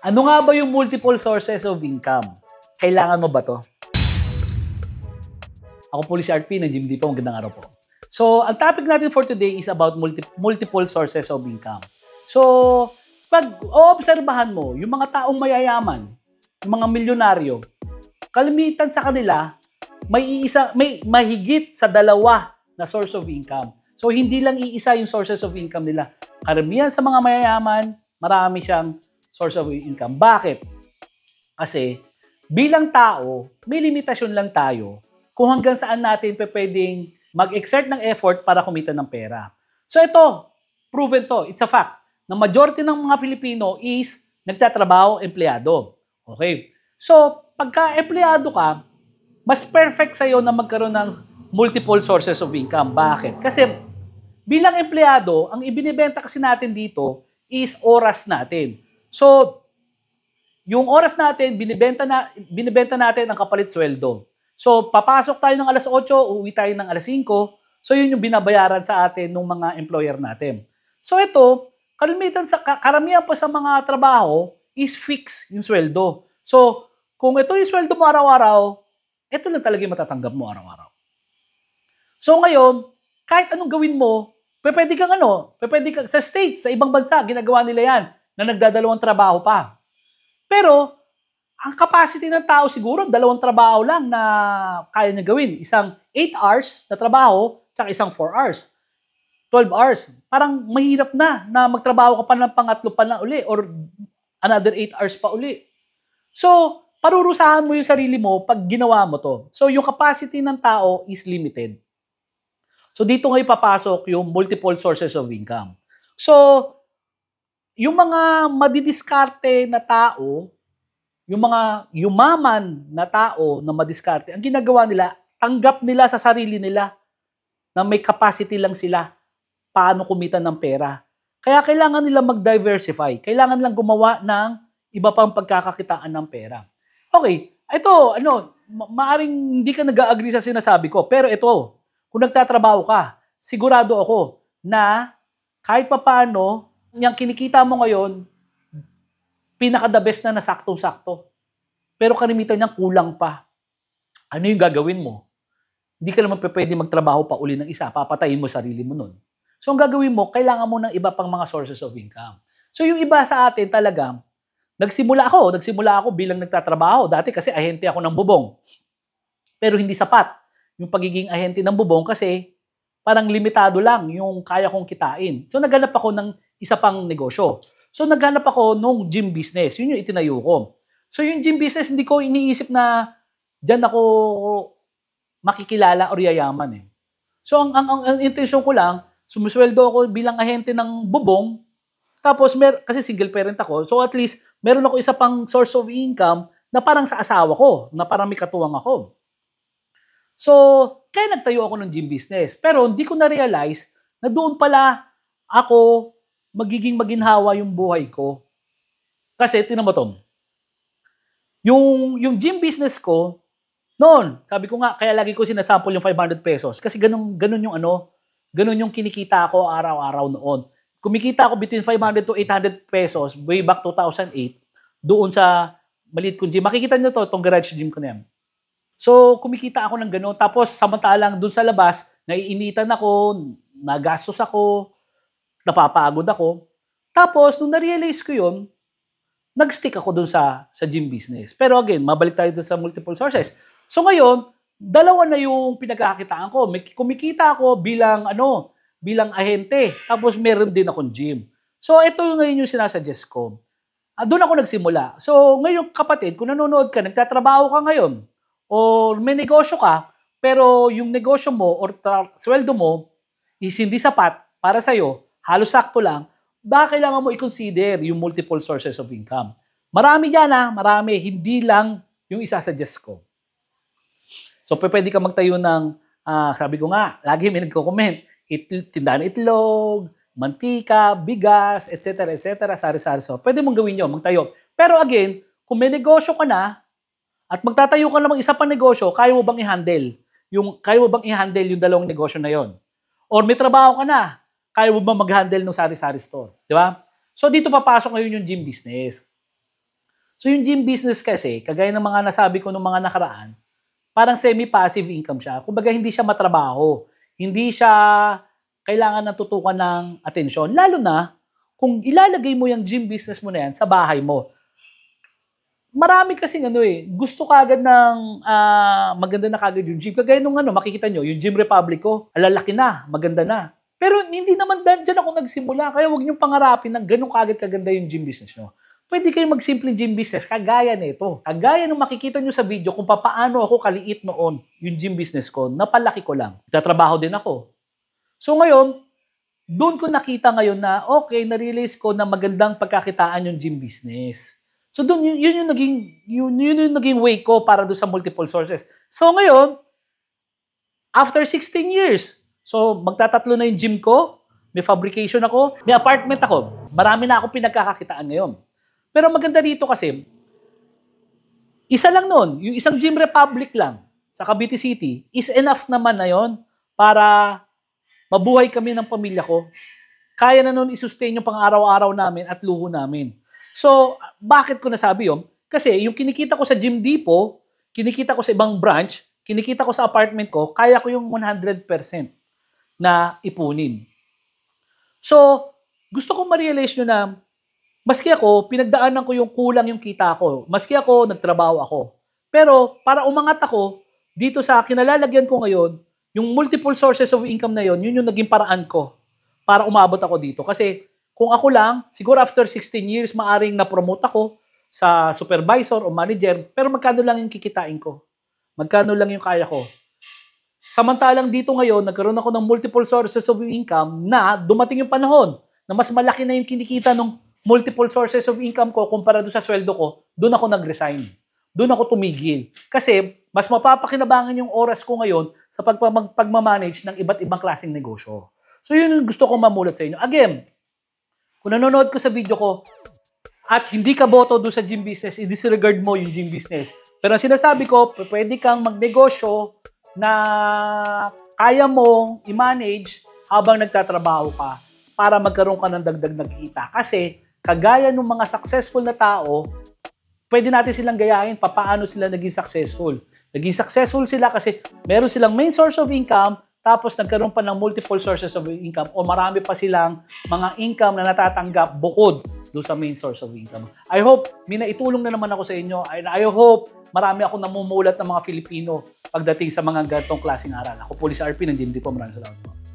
Ano nga ba yung multiple sources of income? Kailangan mo ba to? Ako po si RP ng Jim Dipo. Magandang araw po. So, ang topic natin for today is about multiple sources of income. So, pag oobserbahan mo, yung mga taong mayayaman, yung mga milyonaryo, kalimitan sa kanila, may mahigit sa dalawa na source of income. So, hindi lang iisa yung sources of income nila. Karamihan sa mga mayayaman, marami siyang source of income. Bakit? Kasi bilang tao, may limitasyon lang tayo kung hanggang saan natin pwedeng mag-exert ng effort para kumita ng pera. So ito, proven to, it's a fact, na majority ng mga Filipino is nagtatrabaho, empleyado. Okay? So, pagka empleyado ka, mas perfect sa'yo na magkaroon ng multiple sources of income. Bakit? Kasi bilang empleyado, ang ibinibenta kasi natin dito is oras natin. So, yung oras natin, binibenta natin ang kapalit sweldo. So, papasok tayo ng alas 8, uuwi tayo ng alas 5. So, yun yung binabayaran sa atin ng mga employer natin. So, ito, karamihan pa sa mga trabaho is fixed yung sweldo. So, kung ito yung sweldo mo araw-araw, ito lang talaga yung matatanggap mo araw-araw. So, ngayon, kahit anong gawin mo, pwede kang sa States, sa ibang bansa, ginagawa nila yan, na nagdadalawang trabaho pa. Pero, ang capacity ng tao siguro, 2 trabaho lang na kaya niya gawin. Isang 8 hours na trabaho, tsaka isang 4 hours. 12 hours. Parang mahirap na magtrabaho ka pa ng pangatlo pa na uli or another 8 hours pa uli. So, parurusahan mo yung sarili mo pag ginawa mo to. So, yung capacity ng tao is limited. So, dito ngayon papasok yung multiple sources of income. So, yung mga madidiskarte na tao, yung mga yumaman na tao na madiskarte, ang ginagawa nila, tanggap nila sa sarili nila na may capacity lang sila paano kumita ng pera. Kaya kailangan nila mag-diversify. Kailangan lang gumawa ng iba pang pagkakakitaan ng pera. Okay, ito, maaring hindi ka nag-agree sa sinasabi ko, pero ito, kung nagtatrabaho ka, sigurado ako na kahit papaano, yung kinikita mo ngayon, pinaka-the best na nasaktong-sakto. Pero kalimitan niyang kulang pa. Ano yung gagawin mo? Hindi ka naman pwede magtrabaho pa uli ng isa, papatayin mo sarili mo nun. So ang gagawin mo, kailangan mo ng iba pang mga sources of income. So yung iba sa atin talaga, nagsimula ako bilang nagtatrabaho. Dati kasi ahente ako ng bubong. Pero hindi sapat yung pagiging ahente ng bubong kasi parang limitado lang yung kaya kong kitain. So naghanap ako ng isa pang negosyo. So naghanap ako nung gym business. Yun yung itinayo ko. So yung gym business, hindi ko iniisip na dyan ako makikilala o yayaman eh. So ang intention ko lang, sumusweldo ako bilang ahente ng bubong, tapos kasi single parent ako, so at least meron ako isa pang source of income na parang sa asawa ko, na parang may katuwang ako. So, kaya nagtayo ako ng gym business. Pero hindi ko na-realize na doon pala ako magiging maginhawa yung buhay ko. Kasi, tinan mo to, yung gym business ko, noon, sabi ko nga, kaya lagi ko sinasample yung 500 pesos. Kasi ganun yung kinikita ko araw-araw noon. Kumikita ako between 500 to 800 pesos way back 2008 doon sa maliit kong gym. Makikita nyo to, itong garage gym ko na yan. So, kumikita ako ng gano'n. Tapos, samantalang doon sa labas, naiinitan ako, nagastos ako, napapagod ako. Tapos, nung na-realize ko yun, nag-stick ako doon sa gym business. Pero again, mabalik tayo doon sa multiple sources. So ngayon, dalawa na yung pinagkakakitaan ko. Kumikita ako bilang ahente. Tapos meron din akong gym. So ito ngayon yung sinasuggest ko. Doon ako nagsimula. So ngayon kapatid, kung nanonood ka, nagtatrabaho ka ngayon, o may negosyo ka, pero yung negosyo mo or sweldo mo is hindi sapat para sa'yo, halos sakto lang, baka kailangan mo i-consider yung multiple sources of income. Marami dyan marami, hindi lang yung isasuggest ko. So, pwede ka magtayo ng, sabi ko nga, lagi may nagko-comment, tindahan itlog, mantika, bigas, etc., sari-sari. So, pwede mong gawin yun, magtayo. Pero again, kung may negosyo ka na, at magtatayo ka namang isa pang negosyo, kaya mo bang i-handle yung dalawang negosyo na yon? Or may trabaho ka na, kaya mo bang mag-handle ng sari-sari store? Di ba? So, dito papasok ngayon yung gym business. So yung gym business kasi, kagaya ng mga nasabi ko nung mga nakaraan, parang semi-passive income siya. Kumbaga hindi siya matrabaho. Hindi siya kailangan natutukan ng atensyon. Lalo na kung ilalagay mo yung gym business mo na yan sa bahay mo. Marami kasing gusto kagad ng maganda na kagad yung gym. Kagaya nung makikita nyo, yung Gym Republic ko, alalaki na, maganda na. Pero hindi naman dyan ako nagsimula. Kaya huwag niyong pangarapin na ganun kagad kaganda yung gym business nyo. Pwede kayong magsimpleng gym business kagaya nito. Kagaya nung makikita nyo sa video kung paano ako kaliit noon yung gym business ko, napalaki ko lang. Tatrabaho din ako. So ngayon, doon ko nakita ngayon na okay, na-realize ko na magandang pagkakitaan yung gym business. So doon yun yung naging way ko para doon sa multiple sources. So ngayon, after 16 years, so magtatatlo na yung gym ko, may fabrication ako, may apartment ako, marami na akong pinagkakakitaan ngayon. Pero maganda dito kasi, isa lang nun, yung isang Gym Republic lang sa Cavite City is enough naman na yon para mabuhay kami ng pamilya ko. Kaya na nun isustain yung pang-araw-araw namin at luho namin. So, bakit ko nasabi yun? Kasi yung kinikita ko sa Gym Depot, kinikita ko sa ibang branch, kinikita ko sa apartment ko, kaya ko yung 100% na ipunin. So, gusto kong ma-realize nyo na maski ako, pinagdaanan ko yung kulang yung kita ko. Maski ako, nagtrabaho ako. Pero para umangat ako, dito sa kinalalagyan ko ngayon, yung multiple sources of income na yun yung naging paraan ko para umabot ako dito. Kasi kung ako lang, siguro after 16 years, maaring na-promote ako sa supervisor o manager, pero magkano lang yung kikitain ko? Magkano lang yung kaya ko? Samantalang dito ngayon, nagkaroon ako ng multiple sources of income na dumating yung panahon na mas malaki na yung kinikita ng multiple sources of income ko kumpara doon sa sweldo ko, doon ako nag-resign. Doon ako tumigil. Kasi mas mapapakinabangan yung oras ko ngayon sa pagmamanage ng iba't ibang klaseng negosyo. So yun yung gusto kong mamulat sa inyo. Again, kung nanonood ko sa video ko at hindi ka boto doon sa gym business, i-disregard mo yung gym business. Pero ang sinasabi ko, pwede kang magnegosyo na kaya mong i-manage habang nagtatrabaho ka para magkaroon ka ng dagdag na kita. Kasi kagaya ng mga successful na tao, pwede natin silang gayahin paano sila naging successful. Naging successful sila kasi meron silang main source of income, tapos nagkaroon pa ng multiple sources of income o marami pa silang mga income na natatanggap bukod doon sa main source of income. I hope may naitulong na naman ako sa inyo. I hope marami akong namumulat ng mga Filipino pagdating sa mga ganitong klaseng aral. Ako po si RP ng Gym Depot. Maraming salamat po.